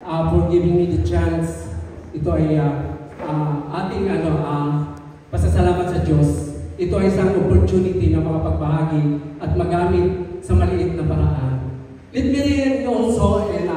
for giving me the chance. Ito ay ating pasasalamat sa Diyos. Ito ay isang opportunity na makapagbahagi at magamit sa maliit na paraan. Let me read also in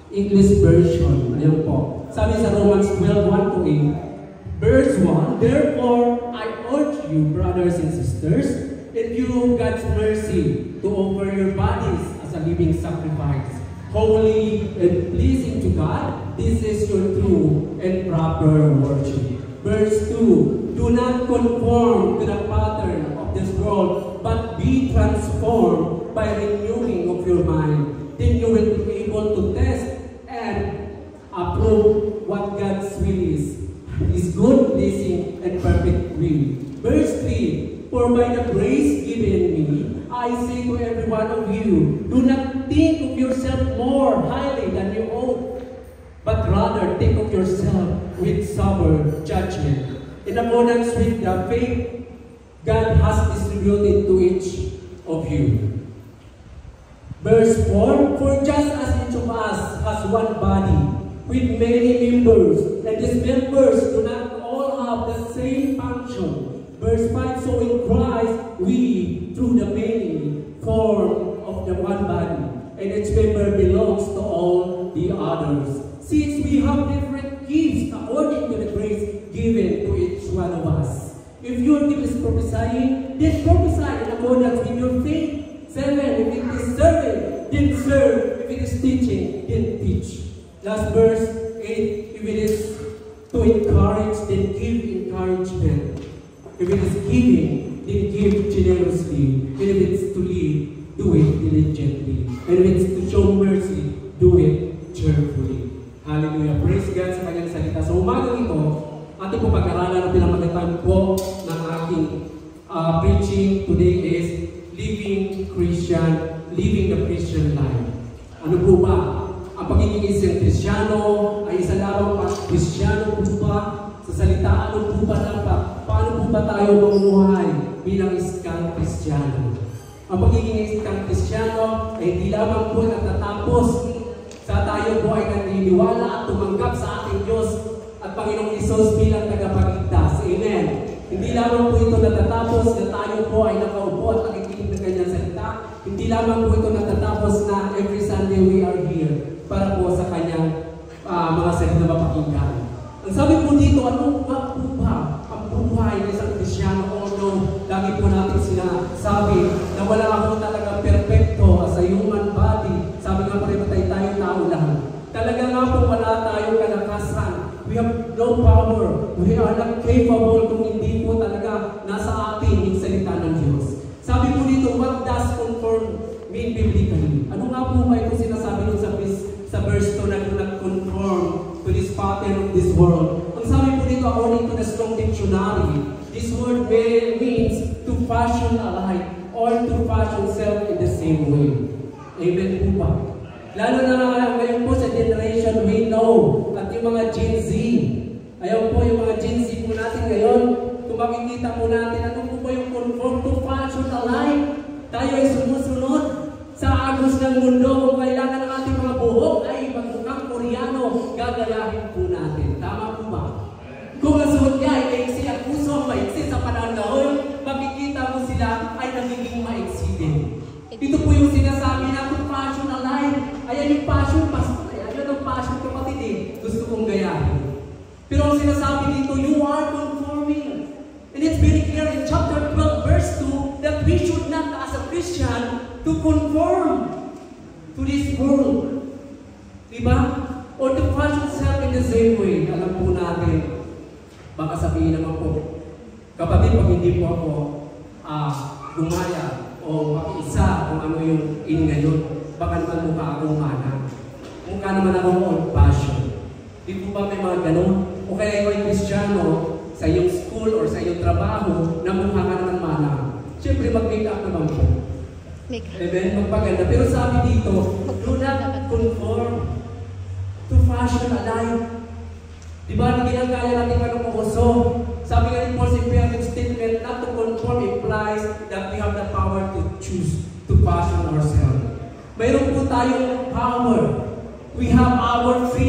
English version. Ayan po. Sabi sa Romans 12:1-8, verse 1, therefore I urge you, brothers and sisters, in view of God's mercy, to offer your bodies as a living sacrifice, holy and pleasing to God. This is your true and proper worship. Verse 2, do not conform to the pattern of this world, but be transformed by renewing of your mind. Then you will be able to test and approve what God's will is. His good, pleasing, and perfect will. Verse 3, for by the grace given me, I say to every one of you, do not think of yourself more highly than you ought, but rather think of yourself with sober judgment. In accordance with the faith God has distributed to each of you. Verse 4, for just as each of us has one body, with many members, and these members do not all have the same function. Verse 5, so in Christ, we, through the many, form of the one body, and each member belongs to all the others. Since we have different gifts according to the grace given to each one of us. If your gift is prophesying, then prophesy in accordance with your faith. 7, if it is serving, then serve. If it is teaching, then teach. Last verse 8, if it is to encourage, then give encouragement. If it is giving, then give generously. And if it is to lead, do it diligently. And if it is to show mercy, do it cheerfully. Hallelujah. Praise God sa kanyang salita. Sa umagang ito, ating po pag-aralan at pinamagatan po ng ating preaching today is living the Christian life. Ano po ba? Ang pagiging isang Kristiyano ay isa lamang Kristiyano po ba? Sa salita, ano po ba dapat? Paano po ba tayo mamuhay bilang isang Kristiyano? Ang pagiging isang Kristiyano ay hindi lamang po natatapos sa tayo po ay naniniwala at tumanggap sa ating Diyos at Panginoong Hesus bilang tagapagligtas. Amen. Hindi lamang po ito natatapos na tayo po ay nakaupo at nakikinig ng kanyang salita. Hindi lamang po ito natatapos na every Sunday we are here para po sa kanyang mga salita na mapakinggan. Ang sabi po dito, ano nga po ba ang buhay ng isang Kristiyano? Although lagi po natin sinasabi na wala akong talaga perfecto sa human body. Sabi nga pa rin tayo tao lang. Talaga nga po wala tayong kalakasan. We have no power. We are not capable kung hindi po talaga nasa atin yung salita ng Diyos. Sabi po dito, what does conform mean biblically? Ano nga po ba ito sinasabi nun sa verse 2 na do not conform to this pattern of this world? Ang sabi po dito, according to the Strong Dictionary, this word means to fashion alike or to fashion self in the same way. Amen po ba? Lalo na ngayon po sa generation we know at yung mga Gen Z. Ayaw po yung mga Gen Z po natin ngayon. Kung makikita po natin, ano po ba yung conform to fashion alike? Tayo ay sumusunod sa agos ng mundo. Kung kailangan ng ating mga buhok ay magmukhang Koreano, gagayahin po natin. Tama po ba? Kung ang suot niya ay maiksi at puso, maiksi sa panahon ngayon, makikita mo sila ay nagiging maiksi din. Ito po yung sinasabi na kung fashion alike. Ayan yung passion, pastor. Ayan ang passion, kapatid eh. Gusto kong gayahin. Pero ang sinasabi dito, you are conforming. And it's very clear in chapter 12, verse 2, that we should not, as a Christian, to conform to this world. Diba? Or to fashion self in the same way. Alam po natin, baka sabihin naman po, kapatid, pag hindi po ako gumaya o makiisa kung ano yung in ngayon, baka naman mukha akong mana. Mukha naman akong old fashion. Di po ba may mga ganun? O kaya ikaw ay Kristiyano sa iyong school or sa iyong trabaho na mukha ka naman mana. Siyempre mag-make up naman po. Amen? Magpaganda. Pero sabi dito, do not conform to fashion alike. Di ba, ginagaya natin anong uso? Sabi nga ni Paul sa imperative statement, not to conform implies that we have the power to choose to fashion ourselves. Mayroon po tayong power. We have our free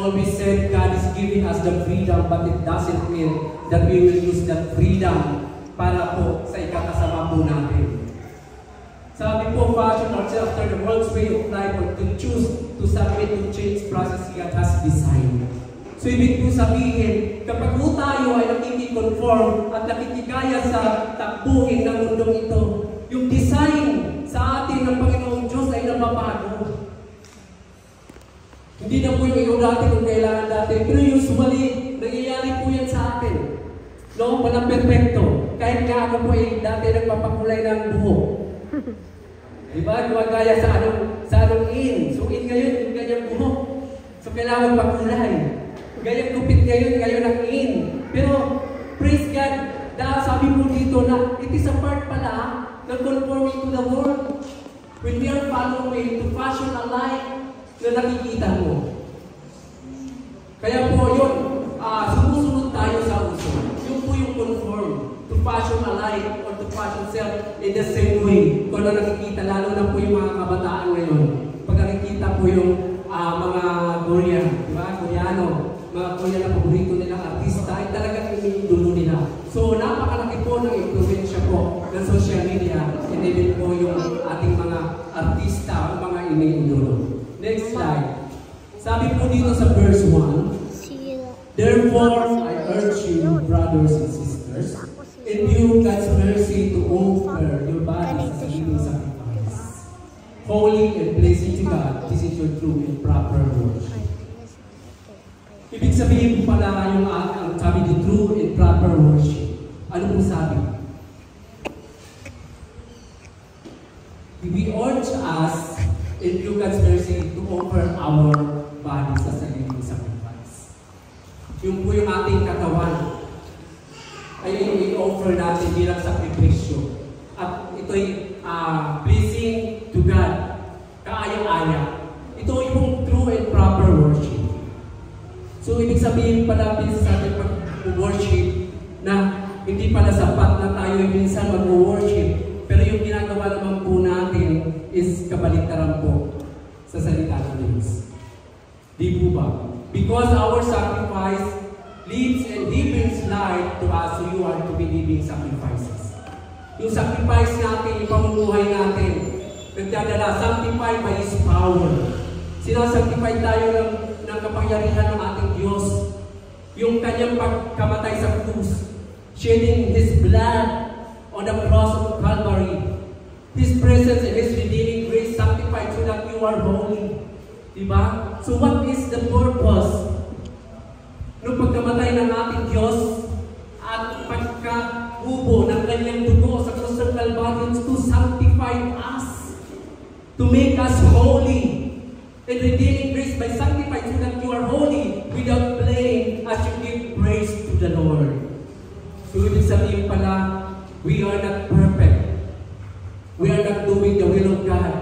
always said God is giving us the freedom, but it doesn't mean that we will use that freedom para po sa ikakasama po natin. Sabi po, fashion ourselves after the world's way of life or to choose to submit to change process God has designed. So ibig po sabihin, kapag po tayo ay nakikikonform at nakikigaya sa takbuhin ng mundong ito, yung design sa atin ng Panginoong Diyos ay nababago. Hindi na po yung ikaw dati kung kailangan dati, pero usually, nangyayari po yan sa atin. No? Walang perfecto. Kahit nga ako po ay dati nagpapakulay ng buhok. Diba? Gumagaya sa anong in. So in ngayon, yung ganyang buhok. So kailangan pakulay. Gayang gupit ngayon ang in. Pero, praise God, dahil sabi po dito na it is a part pala na conforming to the world. When we are following to fashion a life na nakikita mo. Kaya po yun, sumusunod tayo sa uso. Yun po yung conform to fashion a life or to fashion self in the same way. Kung ano nakikita, lalo na po yung mga kabataan ngayon. Pag nakikita po yung mga Korean, di ba? Koreano, mga Korean na paborito nilang artista, ay talagang iniidolo nila. So, napakalaki po ng influensya po ng social media, and even po yung ating mga artista o mga iniidolo. Next slide. Sabi po dito sa verse 1, therefore, I urge you, brothers and sisters, in view of God's mercy to offer your bodies as a living sacrifice, holy and pleasing to God. This is your true and proper worship. Ibig sabihin po pala yung ang sabi the true and proper worship. Ano po sabi? We urge us in view God's mercy to offer our bodies as a living sacrifice. Yung po yung ating katawan ay i-offer natin bilang sakripisyo. At ito'y pleasing to God. Kaaya-aya. Ito yung true and proper worship. So, ibig sabihin pala sa ating pag-worship na hindi pala sapat na tayo minsan mag-worship. Pero yung ginagawa naman po natin is kabaliktaran po sa salita ng Diyos. Di po ba? Because our sacrifice lives and He brings life to us, so you are to be living sacrifices. Yung sacrifice natin, yung pamumuhay natin, nagdadala, sanctified by His power. Sinasanctify tayo ng kapangyarihan ng ating Diyos. Yung kanyang pagkamatay sa krus, shedding His blood on the cross of Calvary. His presence and His redeeming grace sanctified so that you are holy. Diba? So what is the purpose nung pagkamatay ng ating Diyos at pagkahubo ng kanyang dugo sa krus ng Calvary to sanctify us, to make us holy, and redeeming grace by sanctifying so that you are holy without blame as you give praise to the Lord. So ibig sabihin pala, we are not perfect. We are not doing the will of God.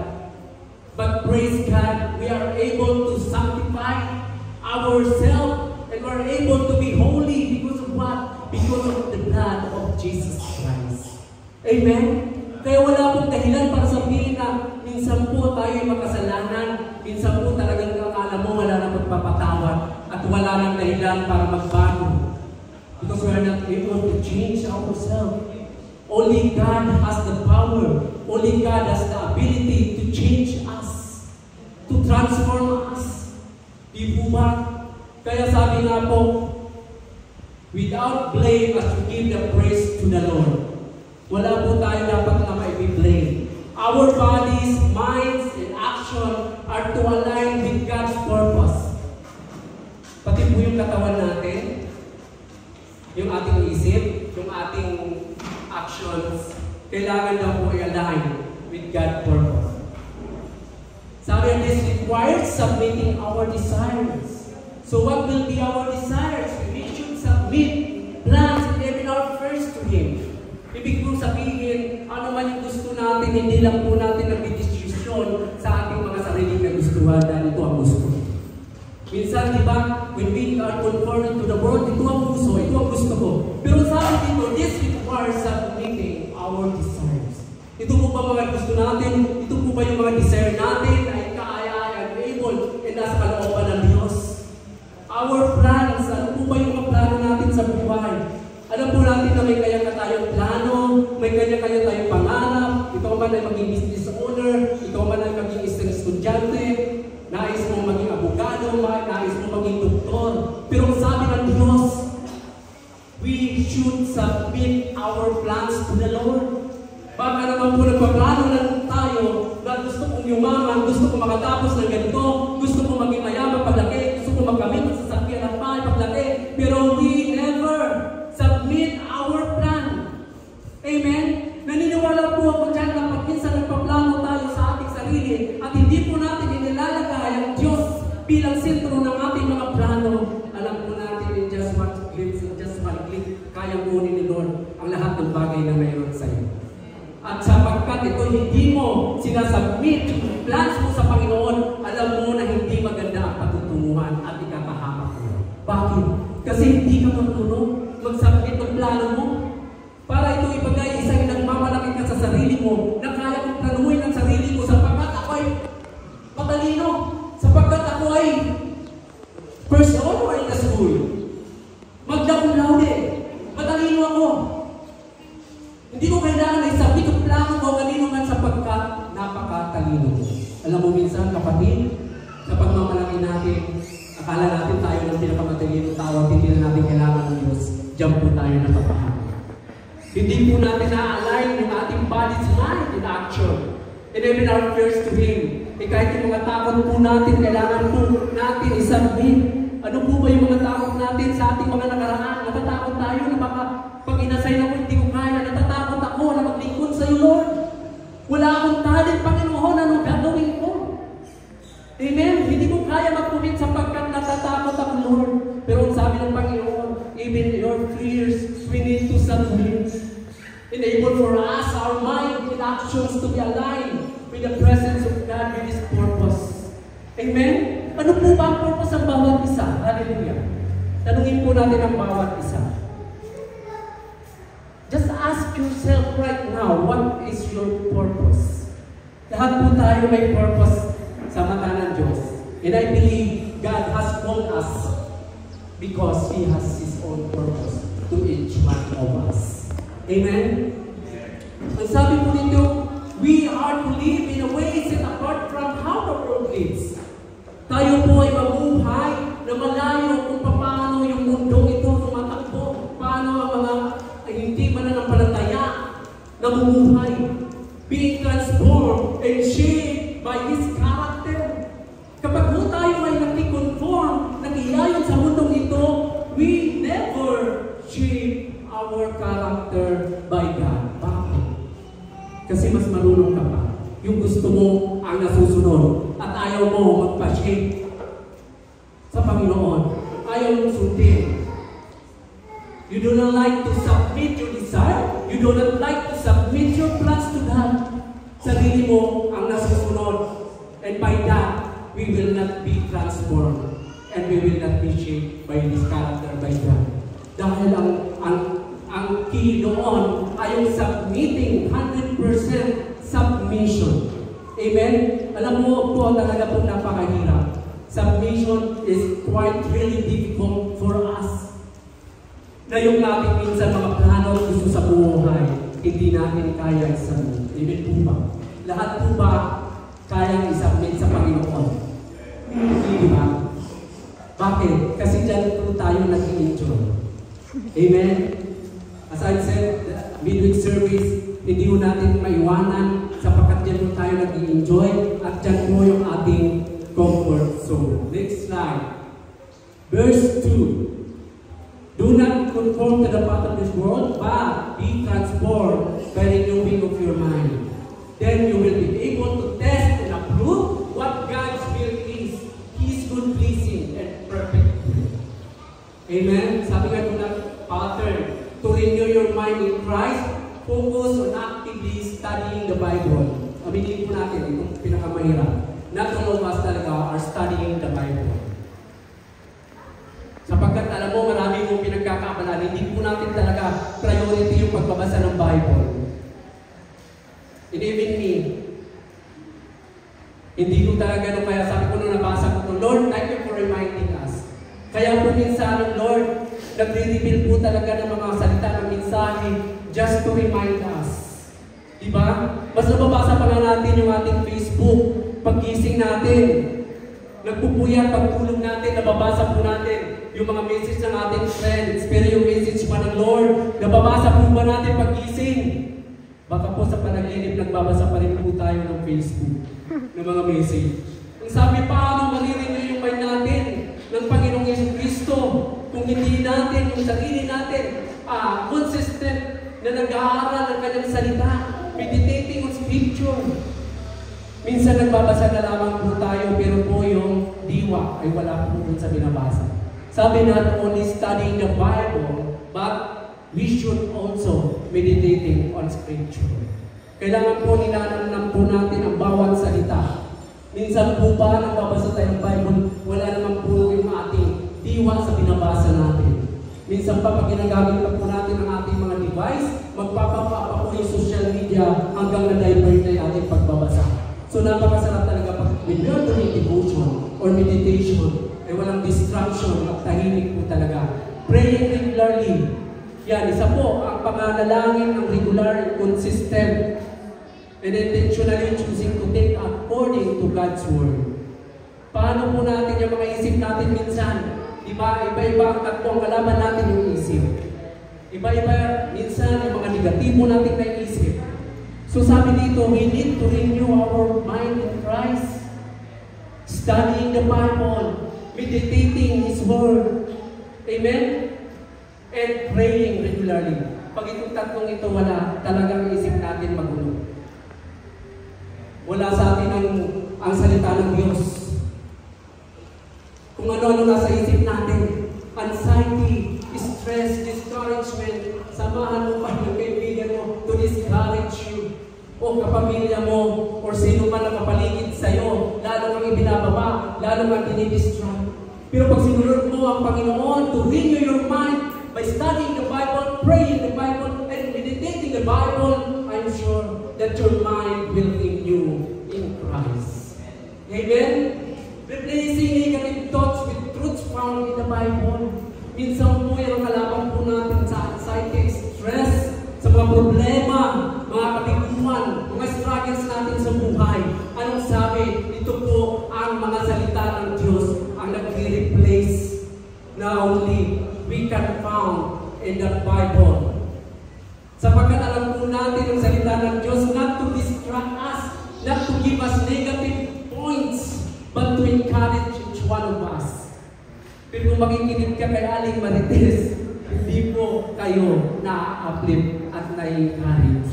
But praise God, we are able to sanctify ourselves and we are able to be holy because of what? Because of the blood of Jesus Christ. Amen? Kaya wala pong dahilan para sabihin na minsan po tayo ay makasalanan, minsan po talagang akala mo wala na magpapatawad at wala nang dahilan para magbago. Because we are not able to change ourselves. Only God has the power. Only God has the ability to change us, to transform us. Di po ba? Kaya sabi nga po, without blame as to give the praise to the Lord. Wala po tayo dapat na mai-blame. Our bodies, minds, and action are to align with God's purpose. Pati po yung katawan natin, yung ating isip, yung ating actions, kailangan daw po i-align with God's purpose. Sabi, this requires submitting our desires. So what will be our desires? We should submit plans and even our first to Him. Ibig kong sabihin, ano man yung gusto natin, hindi lang po natin nag-desisyon sa ating mga sariling na gustuhan dahil ito ang gusto. Minsan, di ba, when we are conforming to the world, ito ang gusto ko. Pero sabi dito, this requires submitting our desires. Ito po ba mga gusto natin? Ito po ba yung mga desire natin ay kaya and able and nasa kalooban ng Diyos? man ay maging business owner, ikaw man ay maging isang estudyante, nais mo maging abogado, nais mo maging doktor. Pero sabi ng Diyos, we should submit our plans to the Lord. Baka naman po nagpaplano lang tayo na gusto kong yumaman, gusto kong makatapos ng ganito, gusto kong maging mayaman paglaki, gusto kong magkamit ng sasakyan at bahay paglaki, pero we never submit our plan. Amen? Naniniwala po ako dyan na pag minsan nagpaplano tayo sa ating sarili at hindi po natin inilalagay ang Diyos bilang sentro ng ating mga plano, alam po natin in just one click, kaya kunin ni Lord ang lahat ng bagay na mayroon sa iyo. At sapagkat ito hindi mo sinasubmit yung plans mo sa Panginoon, alam mo na hindi maganda ang patutunguhan at ikakahamak mo. Bakit? Kasi hindi ka marunong mag-submit ng plano mo. Para ito ibagay isang nagmamalaki ka sa sarili mo na kaya kong planuhin ang sarili ko sapagkat ako ay matalino, sapagkat ako ay first honor in the school. Magda cum laude. Matalino ako. Hindi ko kailangan ay sabi yung plano ko kanino man sapagkat napakatalino ko. Alam mo minsan, kapatid, sa pagmamalaki natin, akala natin tayo ng pinakamatalino tao, hindi na natin kailangan ng Diyos. Diyan po tayo napapahal. Hindi po natin na-align yung ating body's mind in action. And even our fears to Him. Kahit yung mga takot po natin, kailangan po natin isubmit. Ano po ba yung mga takot natin sa ating mga nakaraan? Natatakot tayo na baka pag inasay na ko, hindi ko kaya. Natatakot ako na maglingkod sa iyo, Lord. Wala akong talent, Panginoon. Anong gagawin ko? Amen? Hindi ko kaya mag-commit sapagkat natatakot ako, Lord. Pero ang sabi ng Panginoon, even your fears, we need to submit. Enable for us, our mind and actions to be aligned with the presence of God, with His purpose. Amen? Ano po ba ang purpose ng bawat isa? Hallelujah. Tanungin po natin ang bawat isa. Just ask yourself right now, what is your purpose? Lahat po tayo may purpose sa mata ng Diyos. And I believe God has called us because He has His own purpose to each one of us. Amen? Ang sabi po nito, we are to live in a way set apart from how the world lives. Tayo po ay mabuhay na malayo kung paano yung mundong ito tumatakbo, paano ang mga hindi mananampalataya na bumuhay, being transformed and shaped by His character. Kapag po tayo ay nakikonform, nakilayon sa mundong ito, we never shape our character by God. Bakit? Kasi mas marunong ka pa. Yung gusto mo ang nasusunod at ayaw mo magpa-shape sa Panginoon. Ayaw mong sundin. You do not like to submit your desire. You do not like to submit your plans to God. Sarili mo ang nasusunod. And by that, we will not be transformed. And we will not be shaped by His character, by God. Dahil ang key doon ay yung submitting, 100% submission. Amen? Alam mo po, talaga po napakahirap. Submission is quite really difficult for us. Na yung natin minsan mga plano gusto sa buhay, hindi natin kaya isubmit. Amen po ba? Lahat po ba kayang isubmit sa Panginoon? Hindi ba? Bakit? Kasi dyan po tayo nag-i-enjoy. Amen? As I said, midweek service, hindi po natin maiwanan sapagkat dyan po tayo nag-i-enjoy at dyan po yung ating comfort zone. Next slide. Verse 2. Do not conform to the pattern of this world, but be transformed by the renewing of your mind. Then you will be able to test and approve what God's will is, His good, pleasing, and perfect will. Amen? Sabi nga po ng pattern, to renew your mind in Christ, focus on actively studying the Bible. Aminin po natin, itong pinakamahirap. Not all of us talaga are studying the Bible. Sapagkat alam mo, marami mong pinagkakaabalahan, hindi po natin talaga priority yung pagbabasa ng Bible. And even me, hindi ko talaga nung kaya sabi ko nung nabasa ko to, Lord, thank you for reminding us. Kaya po minsan, Lord, nagre-reveal po talaga ng mga salita ng mensahe just to remind us. Diba? Mas nababasa pa nga natin yung ating Facebook, paggising natin. Nagpupuyat, pagtulog natin, nababasa po natin yung mga message ng ating friends. Pero yung message pa ng Lord, nababasa po ba natin paggising? Baka po sa panaginip, nagbabasa pa rin po tayo ng Facebook, ng mga message. Ang sabi pa, ano marirenew yung mind natin ng Panginoong Yesu Cristo kung hindi natin, yung sarili natin, consistent na nag-aaral ng kanyang salita, meditating on scripture. Minsan nagbabasa na lamang po tayo, pero po yung diwa ay wala po sa binabasa. Sabi, not only studying the Bible, but we should also meditating on scripture. Kailangan po ninanamnam po natin ang bawat salita. Minsan po ba nagbabasa tayo ng Bible, wala naman po yung ating diwa sa binabasa natin. Minsan pa pag ginagamit pa po natin ang ating mga device, magpapapa po yung social media hanggang na-divert na yung ating pagbabasa. So napakasarap talaga pag when you're doing devotion or meditation, ay walang distraction at tahimik po talaga. Praying regularly. Yan, isa po ang panganalangin ng regular and consistent and intentionally choosing to take according to God's Word. Paano po natin yung mga isip natin minsan? Diba, iba-iba ang tatlong kalaban natin yung isip. Iba-iba minsan yung mga negatibo natin na isip. So sabi dito, we need to renew our mind in Christ. Studying the Bible, meditating His Word. Amen? And praying regularly. Pag itong tatlong ito wala, talagang isip natin magulo. Wala sa atin ang salita ng Diyos. Kung ano-ano nasa isip natin, anxiety, stress, discouragement, samahan mo pa yung kaibigan mo to discourage you. O kapamilya mo, or sino man na kapaligid sa'yo, lalo kang ibinababa, lalo kang dinidistract. Pero pag sinunod mo ang Panginoon to renew your mind by studying the Bible, praying the Bible, and meditating the Bible, I'm sure that your mind will renew in Christ. Amen? Replacing negative thoughts with truths found in the Bible. Minsan po yung kalaban po natin sa anxiety, stress, sa mga problema, mga kabiguan, mga struggles natin sa buhay. Anong sabi? Ito po ang mga salita ng Diyos ang nag-replace na only we can found in the Bible. Sapagkat alam po natin ang salita ng Diyos not to distract us, not to give us negative points, but to encourage each one of us. Pero kung makikinig ka kay Aling Marites, hindi po kayo na-uplift at na-encourage.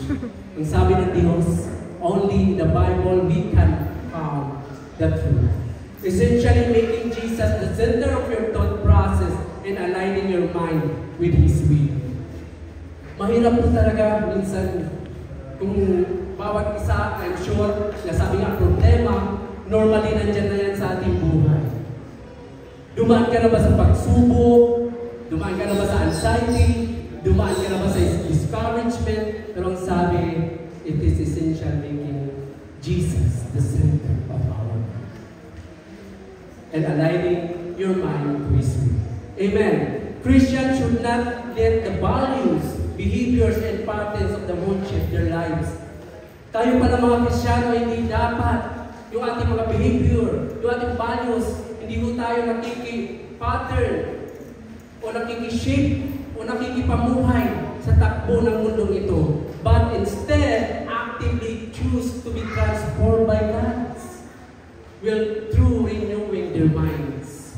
Ang sabi ng Diyos, only in the Bible we can found the truth. Essentially making Jesus the center of your thought process and aligning your mind with His will. Mahirap po talaga minsan kung bawat isa, I'm sure, nasabi nga problema, normally nandyan na yan sa ating buhay. Dumaan ka na ba sa pagsubok? Dumaan ka na ba sa anxiety? Dumaan ka na ba sa discouragement? Pero ang sabi, it is essential making Jesus the center of our life. And aligning your mind to His will. Amen. Christians should not let the values, behaviors, and patterns of the world shape their lives. Tayo pa ng mga Kristyano, hindi dapat yung ating mga behavior, yung ating values, hindi mo tayo nakiki-pattern o nakiki-shape o nakikipamuhay sa takbo ng mundong ito. But instead, actively choose to be transformed by God through renewing their minds.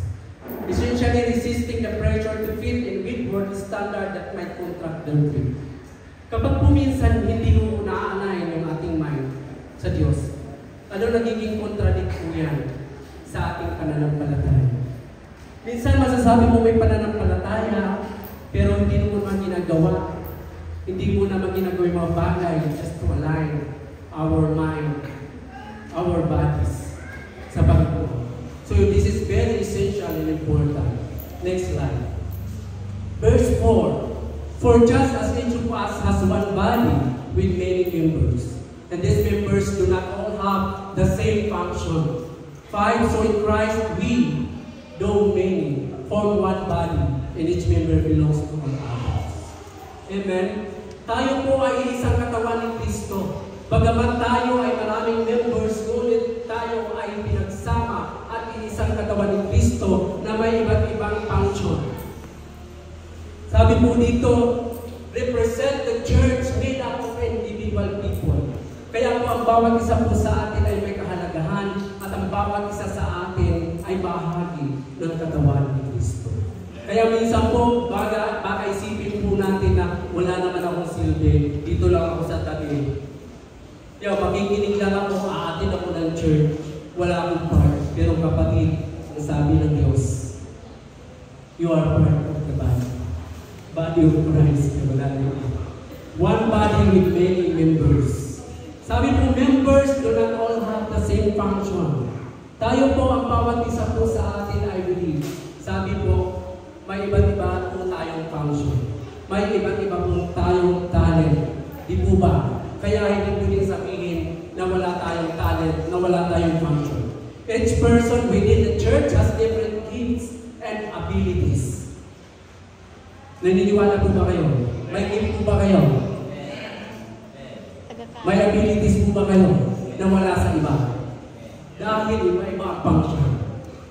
Essentially resisting the pressure to fit in with world standard that might contract their faith. Kapag puminsan hindi mo naaanayin yung ating mind sa Diyos, ano nagiging contradict po yan sa ating pananampalataya? Minsan masasabi mo may pananampalataya, pero hindi mo naman ginagawa. Hindi mo naman ginagawa yung mga bagay just to align our mind, our bodies sa Panginoon. So this is very essential and important. Next slide. Verse 4. For just as each of us has one body with many members, and these members do not all have the same function. 5. So in Christ we, though many, form one body, and each member belongs to all others. Amen? Tayo po ay isang katawan ni Kristo. Bagamat tayo ay maraming members, ngunit tayo ay pinagsama at isang katawan ni Kristo na may iba't ibang function. Sabi po dito, represent the church made up of individual people. Kaya po ang bawat isa po sa atin ay may kahalagahan at ang bawat isa sa atin ay bahagi ng katawan ni Kristo. Kaya minsan po, baka isipin po natin na wala naman akong silbi, dito lang ako sa tabi. Makikinig lang ako, aatin ako ng church, wala akong part. Pero kapatid, ang sabi ng Diyos, you are part of the body. Body of Christ. One body with many members. Sabi po, members do not all have the same function. Tayo po, ang bawat isa po sa atin, I believe. Sabi po, may iba't iba po tayong function. May iba't iba po tayong talent. Di po ba? Kaya hindi po din sabihin na wala tayong talent, na wala tayong function. Each person within the church has different gifts and abilities. Naniniwala po ba kayo? May gift po ba kayo? May abilities po ba kayo na wala sa iba? Dahil iba-iba ang function.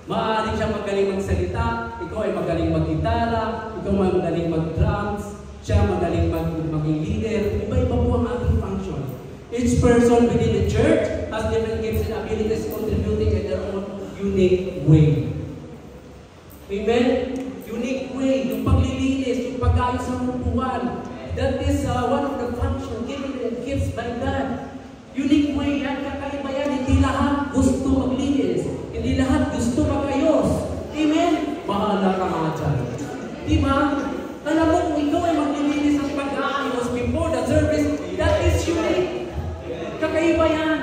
Maaari siya magaling magsalita, ikaw ay magaling mag-gitara, ikaw ay magaling mag-drums, siya magaling maging leader. Iba-iba po ang ating function. Each person within the church has different gifts and abilities contributing in their own unique way. Amen? Unique way, yung paglilinis, yung pag-ayos sa upuan. That is one of the functions given and gifts by God. Unique way, yan, kakaiba yan. Hindi lahat gusto maglinis. Hindi lahat gusto mag-ayos. Amen? Bahala ka mga dyan. Diba? Alam mo, kung ikaw ay maglilinis ang pag-aayos before the service, that is unique. Kakaiba yan.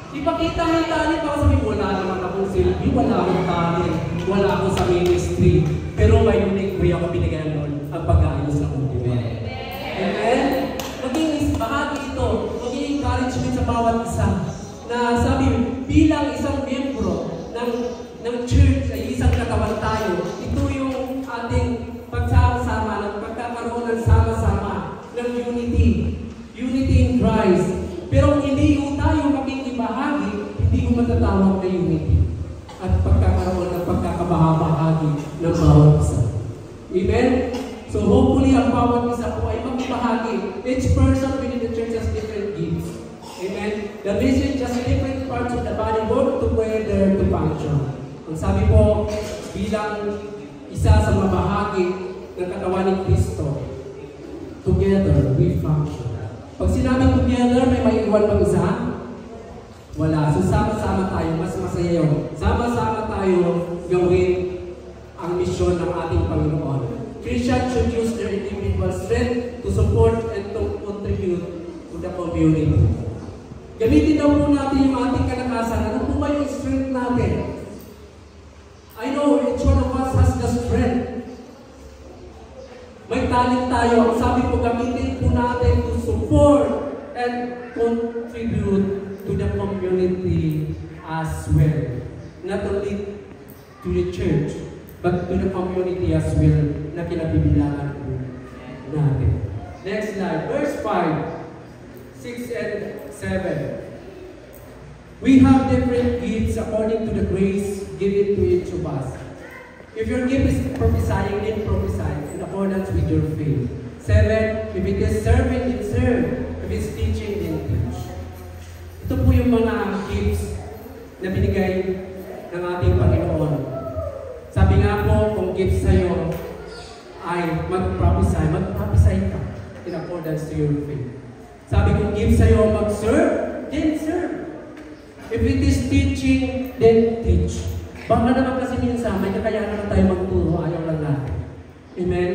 Ipakita mo yung talent, baka sabihin, wala naman akong silbi, wala akong talent, wala akong sa ministry. Pero may unique way ako binigyan nun, ang pag-aayos ng upuan. Amen? Maging bahagi ito, maging encouragement sa bawat isa. Na sabi, bilang isang miyembro ng church, ay isang katawan tayo, ito yung ating pagsama-sama, ng pagkakaroon ng sama-sama, ng unity. Unity in Christ. Pero hindi yung tayo makikibahagi, hindi ko matatawag na unity. At pagkakaroon ng pagkakabahagi ng bawat isa. Amen? So hopefully, ang bawat isa po ay magbahagi. Each person within the church has different gifts. Amen? The message has different parts of the body work together to function. Ang sabi po, bilang isa sa mabahagi ng katawan ni Kristo, together we function. Pag sinabing together, may maiiwan pang isa? Wala. So sama-sama tayo, mas masaya yun. Sama-sama tayo gawin ang misyon ng ating Panginoon. Christians should use their individual strength to support and to contribute to the community. Gamitin daw po natin yung ating kalakasan. Ano po ba yung strength natin? I know each one of us has the strength. May talent tayo. Ang sabi po, gamitin po natin to support and contribute to the community as well. Not only to the church, but to the community as well na kinabibilangan po natin. Next slide. Verse 5, 6 and 7. We have different gifts according to the grace given to each of us. If your gift is prophesying, then prophesy in accordance with your faith. 7, if it is serving, then serve. If it's teaching, then teach. Ito po yung mga gifts na binigay ng ating Panginoon. Sabi nga po, kung gift sa'yo ay mag-prophesy ka in accordance to your faith. Sabi kong gift sa'yo mag-serve, then serve. If it is teaching, then teach. Baka naman kasi minsan, may kakayahan naman tayo magturo, ayaw lang natin. Amen?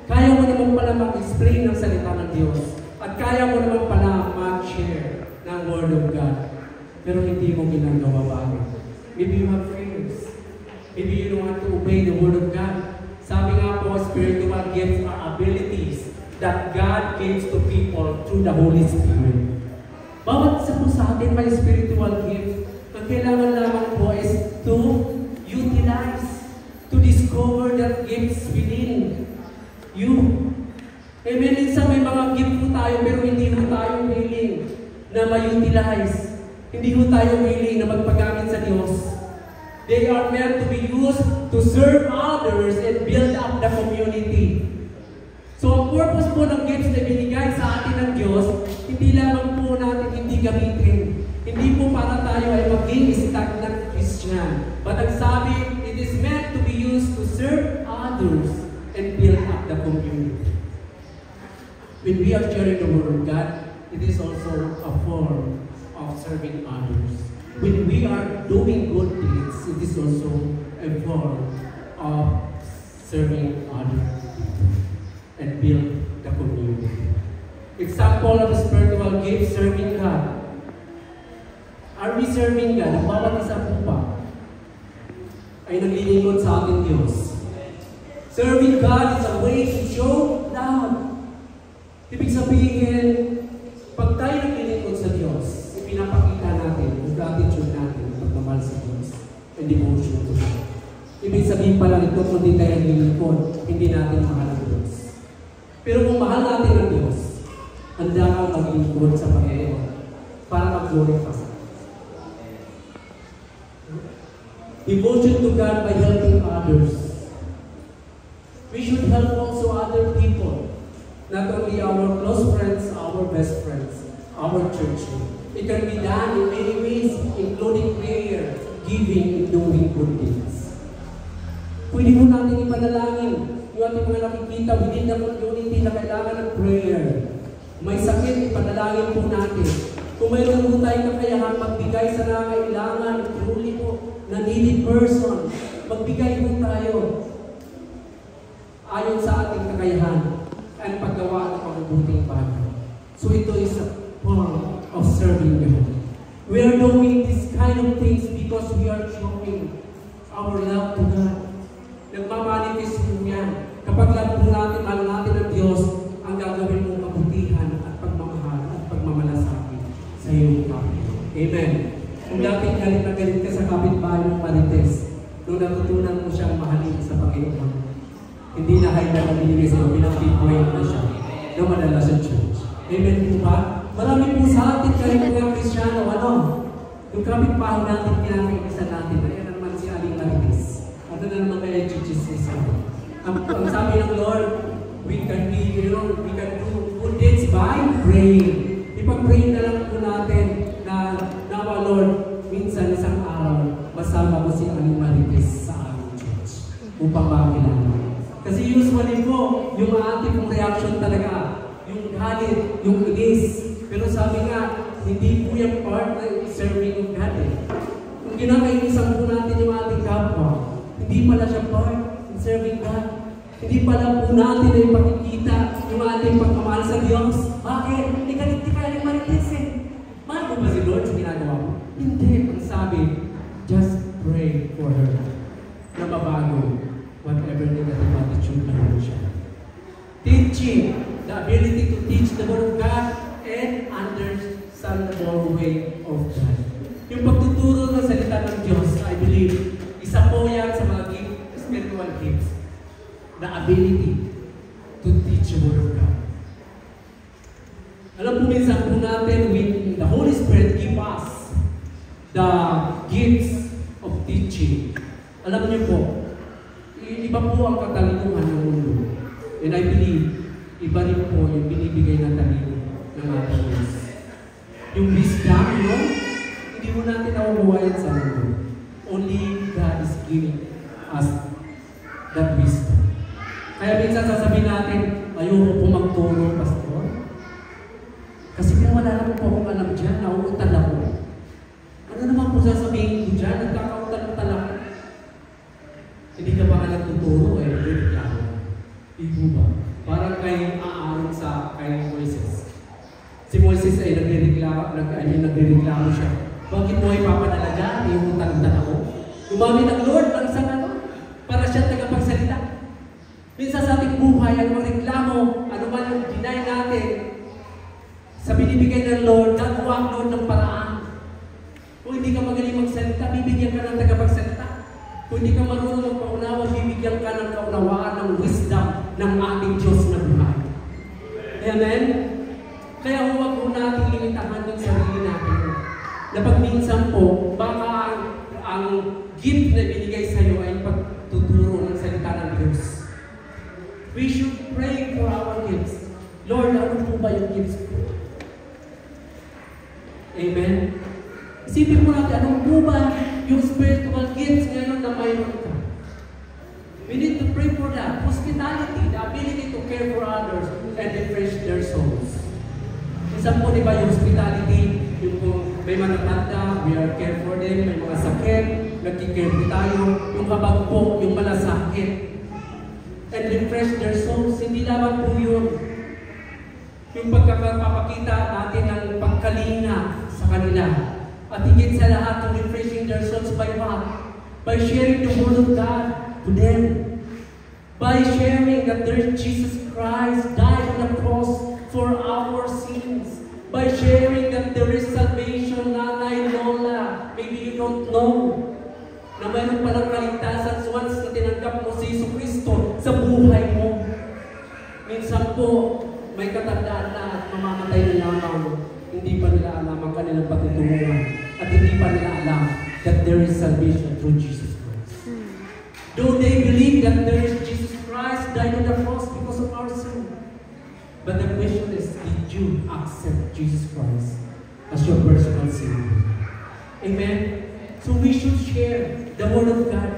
Kaya mo naman pala mag-explain ng salita ng Diyos. At kaya mo naman pala mag-share ng Word of God. Pero hindi mo ginagawa bagay. Maybe you have fears. Maybe you don't want to obey the Word of God. Sabi nga po, spiritual gifts are abilities that God gives to people through the Holy Spirit. Bawat isa po sa atin may spiritual gift. Ang kailangan lamang po is to utilize, to discover that gifts within you. Amen. Minsan may na ma-utilize. Hindi ho tayo willing na magpagamit sa Diyos. They are meant to be used to serve others and build up the community. So ang purpose po ng gifts na binigay sa atin ng Diyos, hindi lamang po natin hindi gamitin. Hindi po para tayo ay maging stagnant Christian. But ang sabi, it is meant to be used to serve others and build up the community. When we are sharing the Word of God, it is also a form of serving others. When we are doing good deeds, it is also a form of serving others and build the community. Example of spiritual gift, serving God. Are we serving God? Ang bawat isa po ba ay naglilingkod sa ating Diyos? Serving God is a way to show love. Ibig sabihin, pag tayo naglilingkod sa Diyos, pinapakita natin yung gratitude natin ng pagmamahal sa Diyos and devotion to God. Ibig sabihin pala nito, kung hindi tayo naglilingkod, hindi natin mahal ang Diyos. Pero kung mahal natin ang Diyos, handa kang maglingkod sa Panginoon para mag-glorify. Devotion to God by helping others. We should help also other people. Not only our close friends, our best friends, our church. It can be done in many ways, including prayer, giving, and doing good deeds. Pwede mo natin ipanalangin yung ating mga nakikita within the community na kailangan ng prayer. May sakit, ipanalangin po natin. Kung mayroon po tayong kakayahan magbigay sa nangangailangan, truly po, na needy person, magbigay po tayo ayon sa ating kakayahan at paggawa ng mabubuting bagay. So ito is a form of serving God. We are doing this kind of things because we are showing our love to God. Nagmamanifest po yan. Kapag love po natin, mahal natin ang Diyos, ang gagawin mong kabutihan at pagmamahal at pagmamalasakit sa iyong kapitbahay. Amen. Kung dapat galit na galit ka sa kapitbahay ng Marites, nung natutunan mo siyang mahalin sa Panginoon, hindi na kayo na binigay sa iyo, pinag-pinpoint na siya na madala sa church. Amen po ba? Marami po sa atin kayo mga Kristyano, yung kapitbahay natin, pinakaibisan natin, ayan naman si Aling Marites. Ano na naman kaya churches sa ang sabi ng Lord, we can do good deeds by praying. Ipag-pray na lang po natin na nawa Lord, minsan isang araw, masama ko si Aling Marites sa aming church upang makilala. Kasi usually po, yung ating pong reaction talaga, yung galit, yung inis. Pero sabi nga, hindi po yung part ng serving of God eh. Kung kinakainisan po natin yung ating kapwa, hindi pala siya part in serving God. Hindi pala po natin ay pakikita yung ating pagmamahal sa Diyos. Bakit? Ikalit ka yung Marites eh. Mahal mo ba si Lord sa ginagawa mo? Hindi. Ang sabi, just pray for her na mabago whatever negative attitude na meron siya. Teaching, the ability to teach the Word of God and understand the moral way of God. Yung pagtuturo ng salita ng Diyos, I believe, isa po yan sa mga spiritual gifts. The ability to teach the Word of God. Alam po minsan po natin, when the Holy Spirit give us the gifts of teaching, alam niyo po, iba po ang katalinuhan ng mundo. And I believe, iba rin po yung binibigay na talino ng ating Diyos. Yung wisdom, no? Hindi mo natin nakukuha yan sa mundo. Only God is giving us that wisdom. Kaya minsan sasabihin natin, ayoko po magturo, Pastor. Kasi kung wala naman po akong alam dyan, nauutal ako. Ano naman po sasabihin ko dyan? Nagkakautal-utal ako. Hindi ka ba nga nagtuturo eh, nagreklamo. Ibo ba? Parang kay aaron sa kay Moises. Si Moises ay nagreklamo siya. Bakit mo ay papanalaga? Iuutal-utal ako. Gumamit ang Lord ng isang para siya tagapagsalita. Minsan sa ating buhay, ano ang reklamo, ano man yung deny natin, sa binibigay ng Lord, gagawa ang Lord ng paraan. Kung hindi ka magaling magsalita, bibigyan ka ng tagapagsalita. Kung hindi ka marunong magpaunawa, bibigyan ka ng kaunawaan ng wisdom ng ating Diyos na buhay. Amen? Kaya huwag po natin limitahan yung sarili na pag minsan po, baka ang gift na binigay sa iyo ay pagtuturo ng salita ng Diyos. We should pray for our gifts. Lord, ano po ba yung gifts ko? Amen? Isipin mo natin, ano po ba yung spiritual gifts ngayon na mayroon ka? We need to pray for that. Hospitality, the ability to care for others and refresh their souls. Minsan po, di ba, yung hospitality, yung kung may matatanda, we are care for them, may mga sakit, nagkikare po tayo, yung kabag po, yung malasakit. And refresh their souls, hindi lamang po yun. Yung pagkakapapakita natin ng pagkalina sa kanila. At higit sa lahat, yung refreshing their souls by what? By sharing the Word of God to them. By sharing that there is Jesus Christ died on the cross for our sins. By sharing that there is salvation, Nanay Lola. Maybe you don't know na mayroon palang kaligtasan once na tinanggap mo si Jesu Cristo sa buhay mo. Minsan po, may katandaan na at mamamatay na lamang, hindi pa nila alam ang kanilang patutunguhan at hindi pa nila alam that there is salvation through Jesus Christ. Though they believe that there is Jesus Christ died on the cross because of our sin. But the question is, did you accept Jesus Christ as your personal Savior? Amen? So we should share the Word of God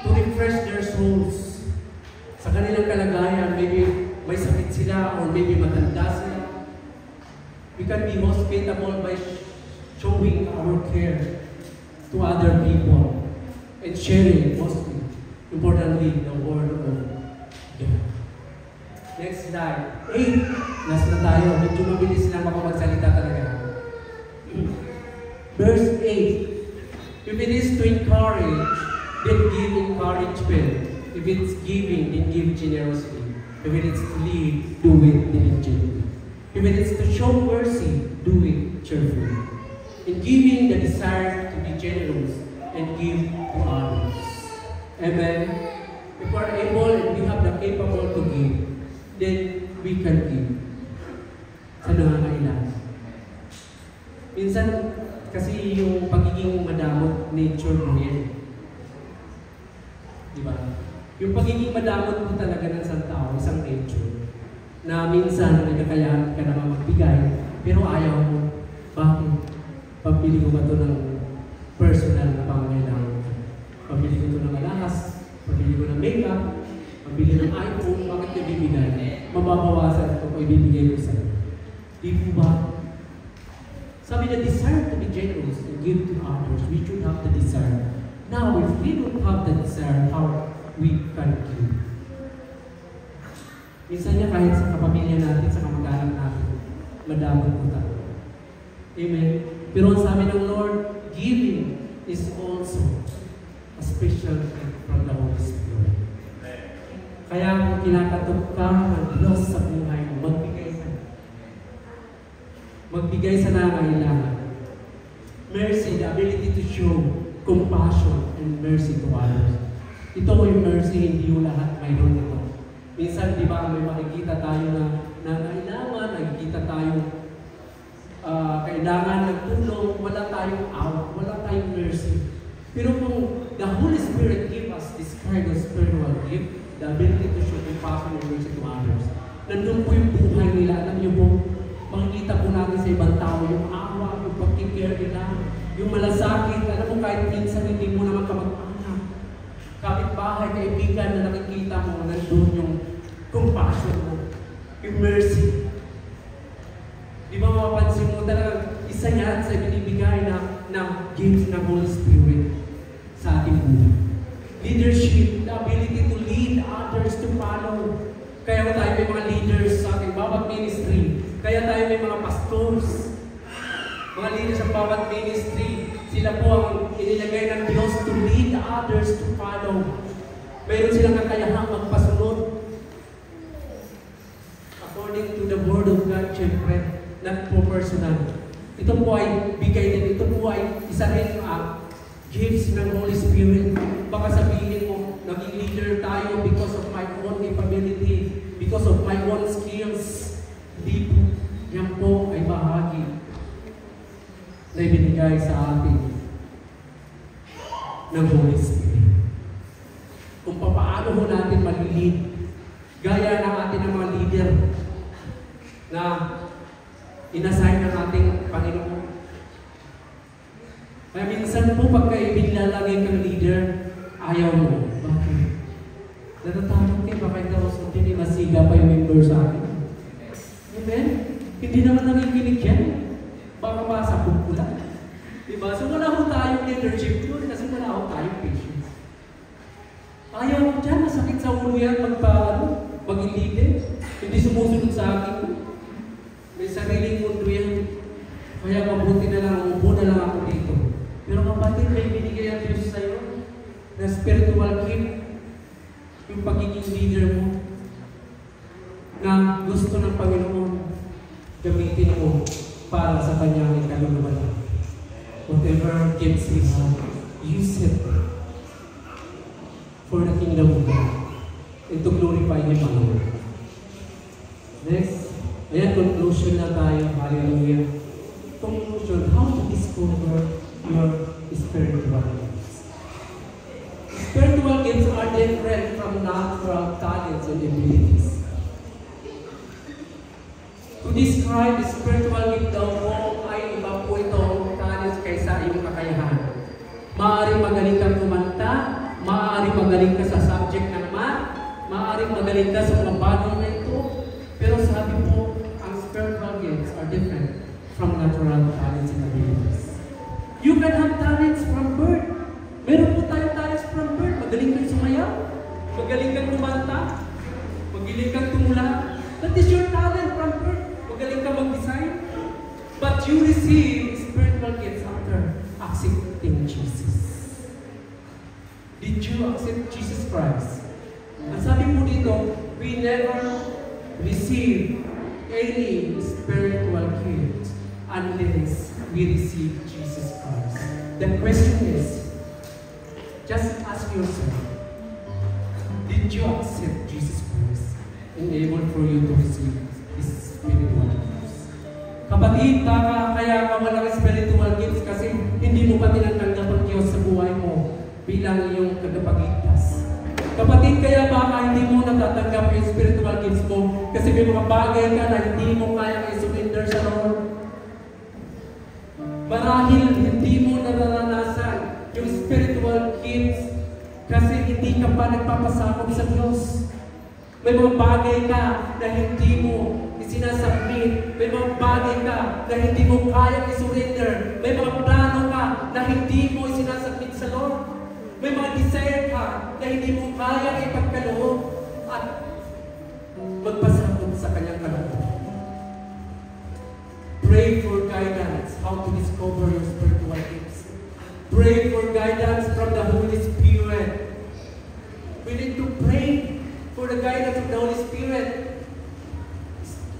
to refresh their souls. Sa kanilang kalagayan, maybe may sakit sila or maybe matanda sila. We can be hospitable by showing our care to other people and sharing, mostly, importantly, the Word of God. Next slide. 8. Nasa na tayo. Medyo mabilis lang ako magsalita talaga. Verse 8. If it is to encourage, then give encouragement. If it's giving, then give generously. If it is to lead, do it diligently. If it is to show mercy, do it cheerfully. In giving, the desire to be generous and give to others. Amen? If we are able and we have the capable to give, then we can give sa nangangailangan. Minsan, kasi yung pagiging madamot, nature mo yan. Diba? Yung pagiging madamot mo talaga ng isang tao, isang nature, na minsan may kakayahan ka naman magbigay, pero ayaw mo. Bakit? Pabili ko ba ito ng personal na pangangailangan? Pabili ko ito ng alahas, pabili ko ng makeup, pabili ng iPhone, bakit ka bibigay? Mababawasan ito kung ibibigay ko sa'yo. Di po ba? Sabi na, desire to be generous and give to others. We should have the desire. Now, if we don't have the desire, how we can give? Minsan niya kahit sa kapamilya natin, sa kamag-anak natin, madamot po tayo. Amen? Pero ang sabi ng Lord, giving is also a special gift from the Holy Spirit. Kaya kung kinakatok ka ng Diyos sa buhay mo, magbigay ka. Magbigay sa nangangailangan. Mercy, the ability to show compassion and mercy to others. Ito yung mercy, hindi yung lahat mayroon ito. Minsan, di ba, may makikita tayo na nangailangan, nakikita tayo kailangan ng tulong, wala tayong out, wala tayong mercy. Pero kung the Holy Spirit give us this kind of spiritual gift, the ability to show compassion and mercy to others, nandun po yung buhay nila. Alam niyo po, makikita po natin sa ibang tao yung awa, yung pag-care nila, yung malasakit. Alam mo, kahit minsan hindi mo naman kamag-anak, kapitbahay, kaibigan na nakikita mo, nandun yung compassion mo, yung mercy. Di ba mapapansin mo talaga, isa yan sa binibigay na gift ng Holy Spirit sa ating buhay. Leadership, the ability to lead others to follow. Kaya tayo may mga leaders sa ating bawat ministry. Kaya tayo may mga pastors, mga leaders sa bawat ministry. Sila po ang inilagay ng Diyos to lead others to follow. Mayroon silang kakayahang magpasunod. According to the Word of God, syempre, not po personal. Ito po ay bigay din. Ito po ay isa rin gifts ng Holy Spirit. Baka sabihin mo, naging leader tayo because of my own capability, because of my own skills. Hindi po. Yan po ay bahagi na ibinigay sa atin ng Holy Spirit. Kung paano ho natin malilid, gaya ng ating mga leader na inassign ng ating Panginoon. Kaya minsan po pagka ibinlalagay kang leader, ayaw mo. Bakit? Natatakot kayo, baka ikaw hindi masiga pa yung member sa akin. Amen? Hindi naman nakikinig yan. Baka masakot ko lang. Diba? So wala ho tayong leadership doon kasi wala ho tayong patience. Ayaw ko dyan, masakit sa ulo yan maging leader. Hindi sumusunod sa akin. May sariling mundo yan. Kaya mabuti na lang, umupo na lang ako dito. Pero kapatid, may binigay ang Diyos sa'yo na spiritual gift, yung pagiging leader mo, na gusto ng Panginoon gamitin mo para sa kanyang ikaluluwa. Whatever gifts He has, use it for the kingdom of God and to glorify Him alone. Next, ayan, conclusion na tayo. Hallelujah. Conclusion, how to discover your spiritual gifts. Spiritual gifts are different from natural talents and abilities. To describe the spiritual gift daw mo ay iba po itong talents kaysa iyong kakayahan. Maaaring magaling kang kumanta, maaaring magaling ka sa subject ng math, maaaring magaling ka sa mga bagay na ito, pero sabi po, ang spiritual gifts are different from natural talents and abilities. You can have talents from birth. Meron po tayong talents from birth. Magaling kang sumayaw, magaling kang kumanta, magaling kang tumula. That is your talent from birth. Magaling kang mag-design. But you receive spiritual gifts after accepting Jesus. Did you accept Jesus Christ? Ang sabi po dito, we never receive any spiritual gift unless we receive Jesus Christ. The question is, just ask yourself, did you accept Jesus Christ and able for you to receive His spiritual gifts? Kapatid, baka kaya ka walang spiritual gifts kasi hindi mo pa tinatanggap ang Diyos sa buhay mo bilang iyong tagapagligtas. Kapatid, kaya baka hindi mo natatanggap yung spiritual gifts mo kasi may mga bagay ka na hindi mo kayang i-surrender sa Lord. Marahil hindi mo nararanasan yung spiritual gifts kasi hindi ka pa nagpapasakop sa Diyos. May mga bagay ka na hindi mo isinasubmit. May mga bagay ka na hindi mo kayang i-surrender. May mga plano ka na hindi mo isinasubmit sa Lord. May mga desire ka na hindi mo kayang ipagkaloob at magpasakop sa kanyang kalooban. Pray for guidance, how to discover your spiritual gifts. Pray for guidance from the Holy Spirit. We need to pray for the guidance of the Holy Spirit.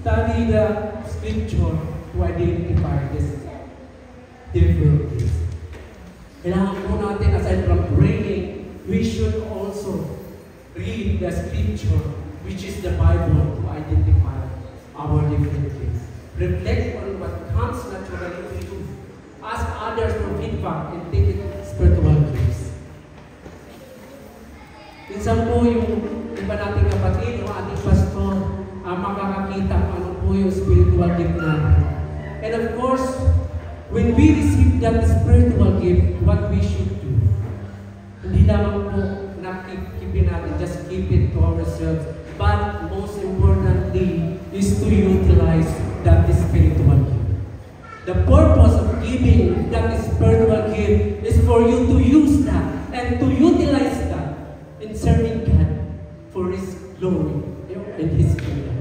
Study the scripture to identify this different gifts. Kailangan po natin, aside from praying, we should also read the scripture, which is the Bible, to identify our different gifts. Reflect on what comes naturally to you. Ask others for feedback and take it spiritual gifts. Minsan po yung iba nating kapatid, yung ating pastor, makakakita kung ano po yung spiritual gift natin. And of course, when we receive that spiritual gift, what we should do, hindi lamang po nakikipin natin, just keep it to ourselves. But most importantly, is to utilize that spiritual gift. The purpose of giving that spiritual gift is for you to use that and to utilize that in serving God for His glory and His kingdom.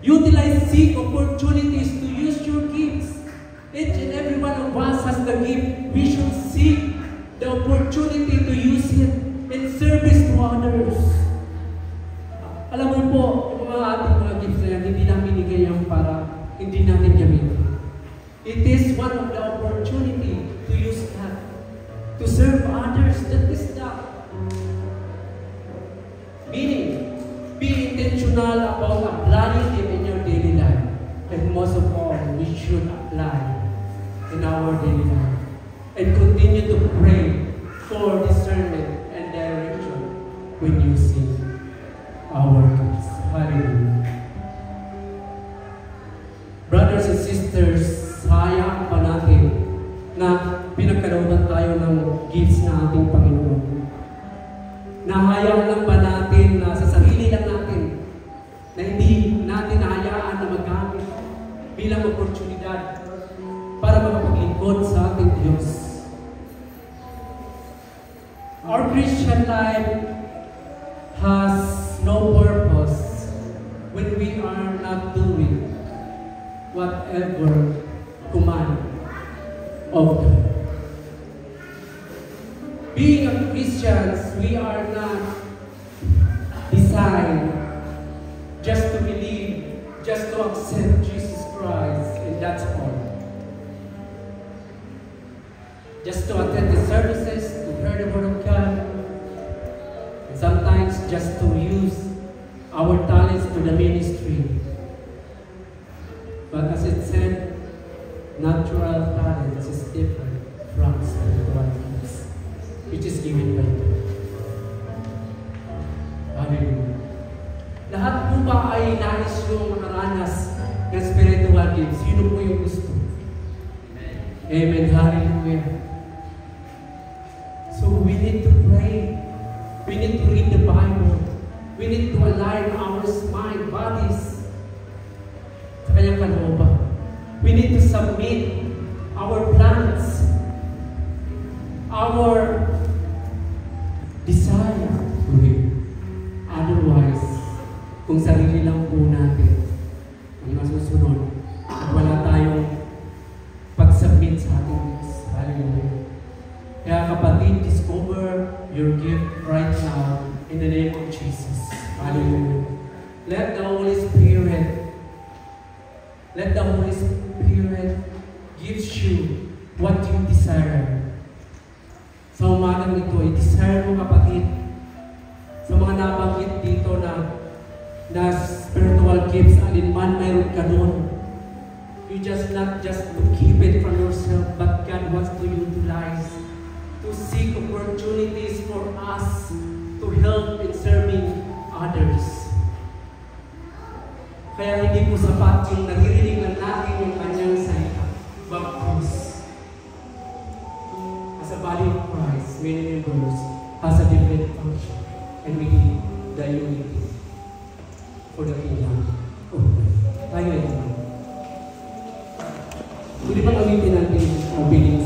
Utilize, seek opportunities to use your gifts. Each and every one of us has the gift. We should seek the opportunity to use it in service to others. Alam mo po, yung mga ating mga gifts na yan, hindi namin binigay yan para hindi natin gamitin. It is one of the opportunity to use that, to serve others. That is that. Meaning, be intentional about applying them in your daily life. And most of all, we should apply in our daily life. when you see our gifts. Hallelujah. Brothers and sisters, hayaan pa natin na pinagkalooban tayo ng gifts na ating Panginoon. Nahayaan lang ba natin na sa sarili lang natin na hindi natin nahayaan na magamit bilang oportunidad para makapaglingkod sa ating Diyos. Our Christian life has no purpose when we are not doing whatever command of God. Being a Christians, we are not designed just to believe, just to accept Jesus Christ, and that's all. Just to attend the services, to hear the Word of God, and sometimes just to use our talents to the ministry. But as it said, natural talents is different from spiritual gifts, which is given by God. Hallelujah. Lahat po ba ay nais yung makaranas ng spiritual gifts? Sino po yung gusto? Amen. Hallelujah. So we need to pray. We need to read the Bible. We need to align our mind, bodies sa kanyang kalooban. We need to submit our plans, our desire to Him. Otherwise, kung sarili lang po natin ang nasusunod, wala tayong pag-submit sa ating Diyos. Hallelujah. Kaya kapatid, discover your gift right now in the name of Jesus. Hallelujah. Let the Holy Spirit gives you what you desire. Sa umagang ito, i-desire mo kapatid, sa mga nabanggit dito na spiritual gifts, alinman mayroon ka doon. You just not just to keep it from yourself, but God wants to utilize, to seek opportunities for us to help in serving others. Kaya hindi po sapat yung naririnig lang natin yung kanyang salita, bagkus. As a body of Christ, many members has a different function, and we need the unity for the kingdom. Tayo ito. Hindi pa gamitin natin ang bilis.